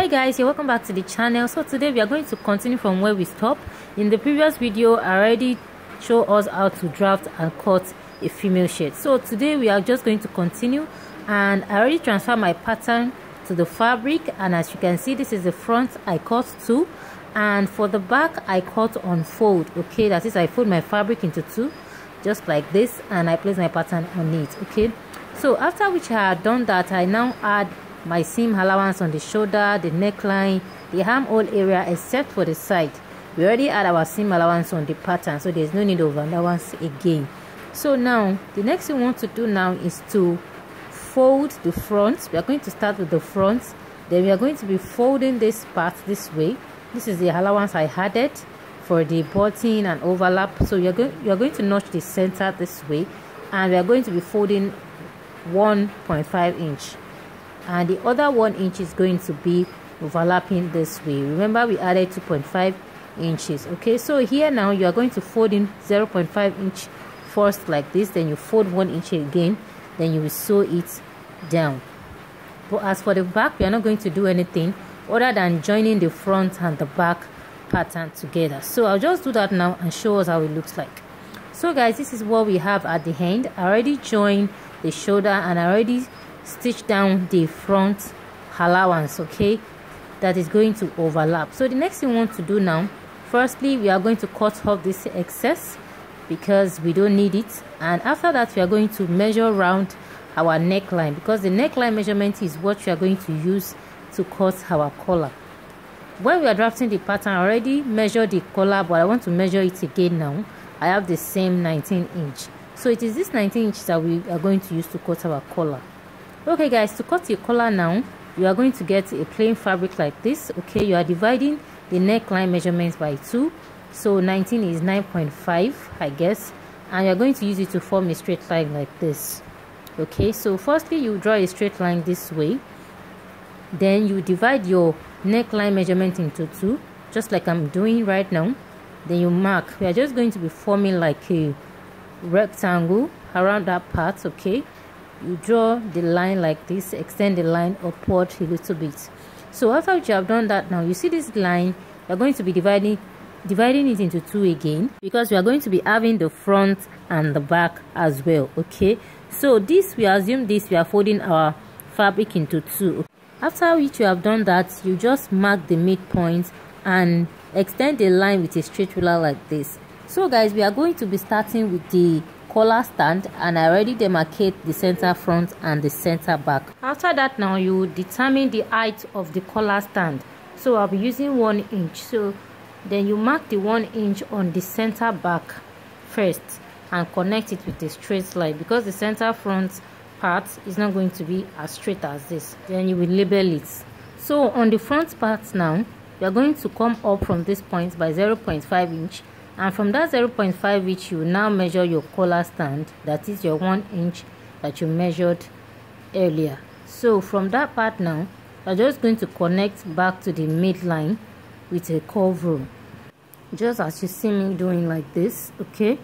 Hi guys, you're welcome back to the channel. So today we are going to continue from where we stopped. In the previous video I already showed us how to draft and cut a female shirt. So today we are just going to continue, and I already transferred my pattern to the fabric, and as you can see, this is the front I cut two, and for the back I cut on fold. Okay, that is, I fold my fabric into two just like this, and I place my pattern on it. Okay, so after which I had done that, I now add my seam allowance on the shoulder, the neckline, the armhole area, except for the side. We already had our seam allowance on the pattern, so there's no need of allowance again. So now the next thing we want to do now is to fold the front. We are going to start with the front, then we are going to be folding this part this way. This is the allowance I added for the button and overlap. So you are going to notch the center this way, and we are going to be folding 1.5 inch, and the other 1 inch is going to be overlapping this way. Remember, we added 2.5 inches. Okay, so here now you are going to fold in 0.5 inch first like this, then you fold 1 inch again, then you will sew it down. But as for the back, we are not going to do anything other than joining the front and the back pattern together. So I'll just do that now and show us how it looks like. So guys, this is what we have at the end. I already joined the shoulder and I already stitch down the front allowance, okay, that is going to overlap. So the next thing we want to do now, firstly we are going to cut off this excess because we don't need it, and after that we are going to measure round our neckline, because the neckline measurement is what we are going to use to cut our collar. When we are drafting the pattern, I already measured the collar, but I want to measure it again now. I have the same 19 inch, so it is this 19 inches that we are going to use to cut our collar. Okay guys, to cut your collar now, you are going to get a plain fabric like this. Okay, you are dividing the neckline measurements by 2, so 19 is 9.5 I guess, and you are going to use it to form a straight line like this. Okay, so firstly you draw a straight line this way, then you divide your neckline measurement into 2 just like I'm doing right now, then you mark. We are just going to be forming like a rectangle around that part. Okay, you draw the line like this, extend the line upward a little bit. So after you have done that, now you see this line, you're going to be dividing it into 2 again, because we are going to be having the front and the back as well. Okay, so this, we assume this, we are folding our fabric into 2. After which you have done that, you just mark the midpoint and extend the line with a straight ruler like this. So guys, we are going to be starting with the collar stand, and I already demarcate the center front and the center back. After that, now you determine the height of the collar stand. So I'll be using 1 inch. So then you mark the 1 inch on the center back first and connect it with a straight line, because the center front part is not going to be as straight as this. Then you will label it. So on the front part now, you are going to come up from this point by 0.5 inch, and from that 0.5 inch you will now measure your collar stand, that is your 1 inch that you measured earlier. So from that part now, you are just going to connect back to the midline with a curve rule, just as you see me doing like this. Okay,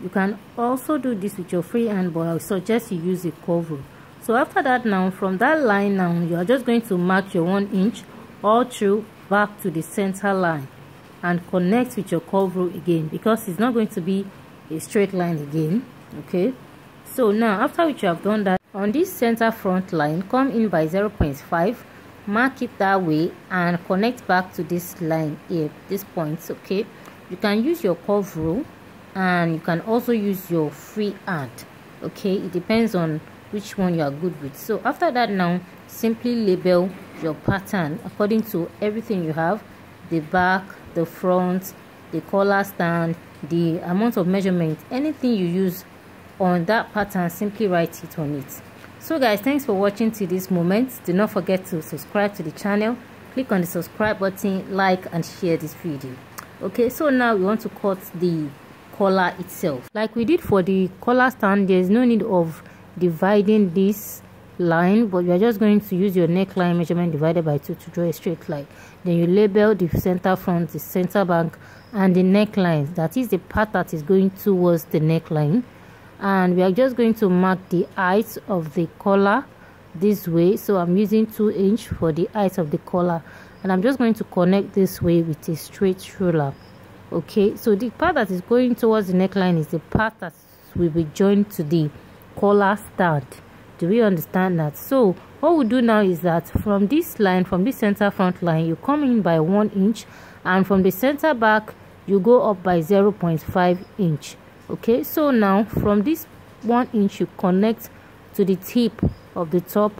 you can also do this with your free hand, but I suggest you use a curve rule. So after that, now from that line now, you are just going to mark your 1 inch all through back to the center line and connect with your curve rule again, because it's not going to be a straight line again. Okay, so now after which you have done that, on this center front line, come in by 0.5, mark it that way and connect back to this line here, this point. Okay, you can use your curve rule and you can also use your free hand. Okay, it depends on which one you are good with. So after that, now simply label your pattern according to everything you have: the back, the front, the collar stand, the amount of measurement, anything you use on that pattern, simply write it on it. So guys, thanks for watching to this moment. Do not forget to subscribe to the channel, click on the subscribe button, like and share this video. Okay, so now we want to cut the collar itself. Like we did for the collar stand, there is no need of dividing this line, but you are just going to use your neckline measurement divided by 2 to draw a straight line. Then you label the center front, the center back, and the neckline, that is the part that is going towards the neckline. And we are just going to mark the height of the collar this way. So I'm using 2 inch for the height of the collar, and I'm just going to connect this way with a straight ruler. Okay, so the part that is going towards the neckline is the part that will be joined to the collar stand. Do we understand that? So what we do now is that from this line, from this center front line, you come in by 1 inch, and from the center back you go up by 0.5 inch. Okay, so now from this 1 inch you connect to the tip of the top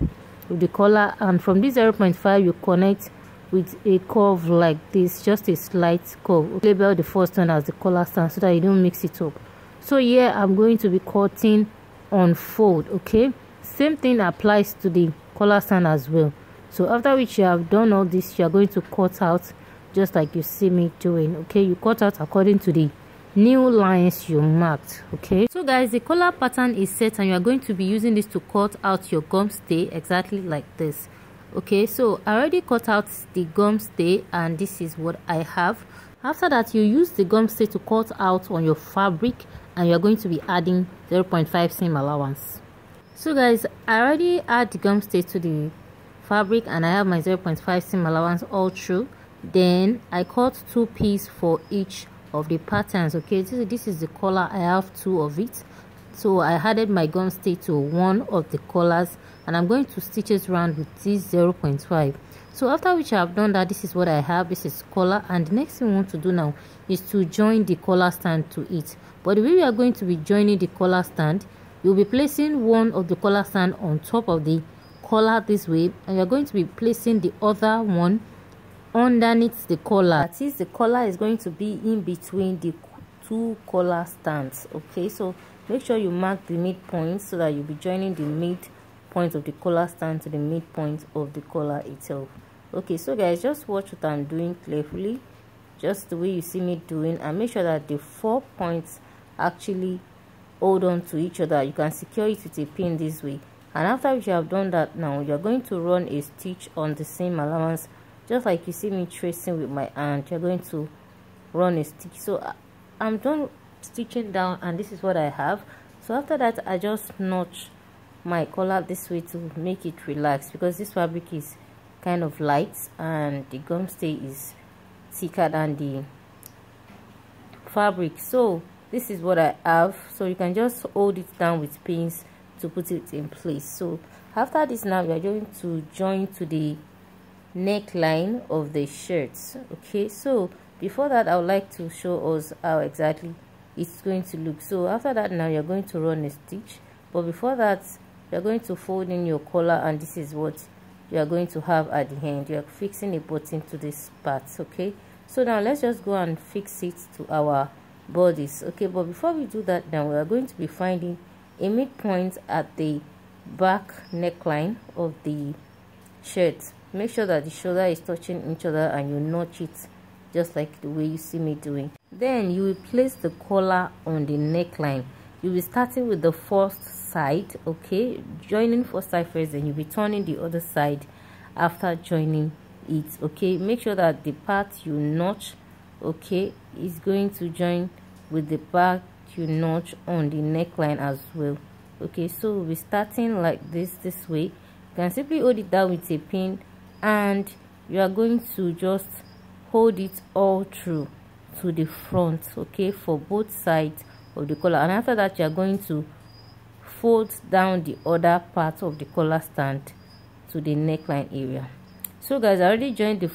of the collar, and from this 0.5 you connect with a curve like this, just a slight curve. Label the first one as the collar stand so that you don't mix it up. So here I'm going to be cutting on fold. Okay, same thing applies to the collar stand as well. So after which you have done all this, you are going to cut out just like you see me doing. Okay, you cut out according to the new lines you marked. Okay, so guys, the collar pattern is set, and you are going to be using this to cut out your gum stay exactly like this. Okay, so I already cut out the gum stay, and this is what I have. After that, you use the gum stay to cut out on your fabric, and you are going to be adding 0.5 seam allowance. So guys, I already add the gum stay to the fabric, and I have my 0.5 seam allowance all through. Then I cut 2 pieces for each of the patterns. Okay, this is the collar. I have 2 of it, so I added my gum stay to one of the collars, and I'm going to stitch it around with this 0.5. So after which I have done that, this is what I have. This is collar, and the next thing we want to do now is to join the collar stand to it. But the way we are going to be joining the collar stand, you'll be placing one of the collar stand on top of the collar this way, and you're going to be placing the other one underneath the collar. That is, the collar is going to be in between the 2 collar stands. Okay, so make sure you mark the midpoint so that you'll be joining the midpoint of the collar stand to the midpoint of the collar itself. Okay, so guys, just watch what I'm doing carefully, just the way you see me doing, and make sure that the 4 points actually hold on to each other. You can secure it with a pin this way, and after you have done that, now you're going to run a stitch on the seam allowance, just like you see me tracing with my hand. You're going to run a stitch. So I'm done stitching down, and this is what I have. So after that, I just notch my collar this way to make it relax, because this fabric is kind of light and the gum stay is thicker than the fabric. So this is what I have. So you can just hold it down with pins to put it in place. So after this, now we are going to join to the neckline of the shirts. Okay, so before that, I would like to show us how exactly it's going to look. So after that, now you're going to run a stitch, but before that, you're going to fold in your collar, and this is what you are going to have at the end. You are fixing a button to this part. Okay, so now let's just go and fix it to our bodies. Okay, but before we do that, now we are going to be finding a midpoint at the back neckline of the shirt. Make sure that the shoulder is touching each other, and you notch it just like the way you see me doing. Then you will place the collar on the neckline. You'll be starting with the first side. Okay, joining first side first, then you'll be turning the other side after joining it. Okay, make sure that the part you notch, okay, is going to join with the part you notch on the neckline as well. Okay, so we'll be starting like this way. You can simply hold it down with a pin, and you are going to just hold it all through to the front. Okay, for both sides of the collar, and after that, you are going to fold down the other part of the collar stand to the neckline area. So guys, I already joined the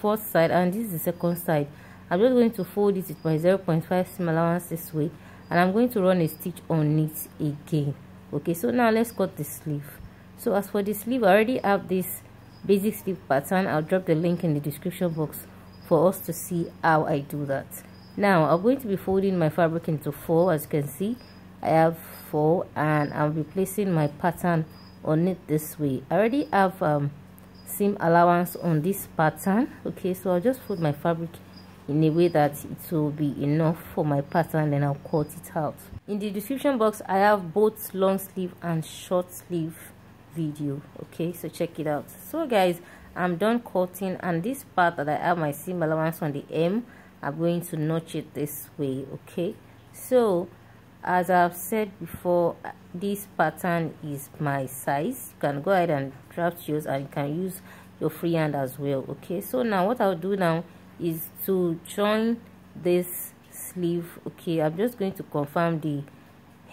first side, and this is the second side. I'm just going to fold it with my 0.5 seam allowance this way, and I'm going to run a stitch on it again. Okay, so now let's cut the sleeve. So as for the sleeve, I already have this basic sleeve pattern. I'll drop the link in the description box for us to see how I do that. Now I'm going to be folding my fabric into 4. As you can see, I have 4, and I'll be placing my pattern on it this way. I already have seam allowance on this pattern. Okay, so I'll just fold my fabric in a way that it will be enough for my pattern, then I'll cut it out. In the description box, I have both long sleeve and short sleeve video. Okay, so check it out. So guys, I'm done cutting, and this part that I have my seam allowance on the M, I'm going to notch it this way. Okay, so As I've said before, this pattern is my size. You can go ahead and draft yours, and you can use your freehand as well. Okay, so now what I'll do now is to join this sleeve. Okay, I'm just going to confirm the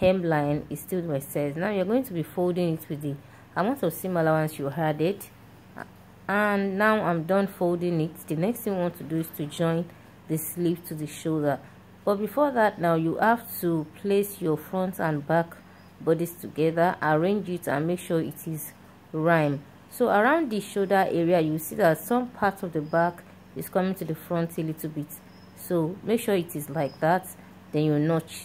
hemline is still my size. Now you're going to be folding it with the amount of seam allowance you had it, and now I'm done folding it. The next thing we want to do is to join the sleeve to the shoulder. But before that, now you have to place your front and back bodies together, arrange it, and make sure it is rhyme. So around the shoulder area, you see that some part of the back is coming to the front a little bit, so make sure it is like that. Then you notch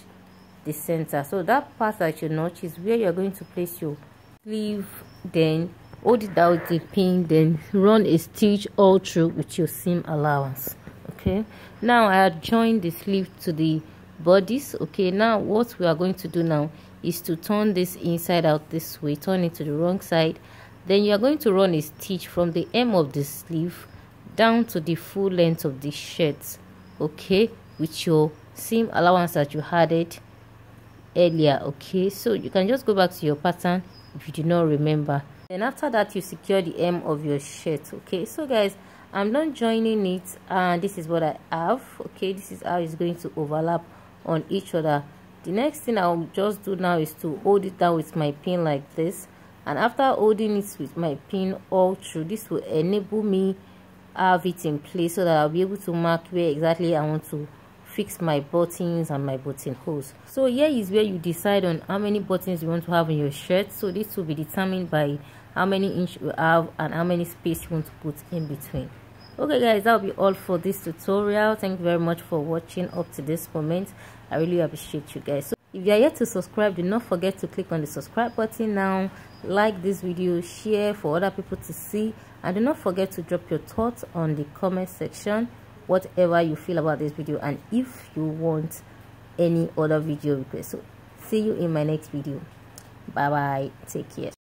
the center. So that part that you notch is where you're going to place your sleeve. Then hold it down with the pin, then run a stitch all through with your seam allowance. Okay, now I had joined the sleeve to the bodies. Okay, now what we are going to do now is to turn this inside out this way, turn it to the wrong side. Then you are going to run a stitch from the hem of the sleeve down to the full length of the shirt. Okay, with your seam allowance that you had it earlier. Okay, so you can just go back to your pattern if you do not remember. Then after that, you secure the hem of your shirt. Okay, so guys, I'm done joining it, and this is what I have. Okay, this is how it's going to overlap on each other. The next thing I'll just do now is to hold it down with my pin like this, and after holding it with my pin all through, this will enable me have it in place so that I'll be able to mark where exactly I want to fix my buttons and my buttonholes. So here is where you decide on how many buttons you want to have in your shirt. So this will be determined by how many inch you have and how many space you want to put in between. Okay guys, that'll be all for this tutorial. Thank you very much for watching up to this moment. I really appreciate you guys. So if you are yet to subscribe, do not forget to click on the subscribe button now, like this video, share for other people to see, and do not forget to drop your thoughts on the comment section, whatever you feel about this video, and if you want any other video requests. So see you in my next video. Bye bye, take care.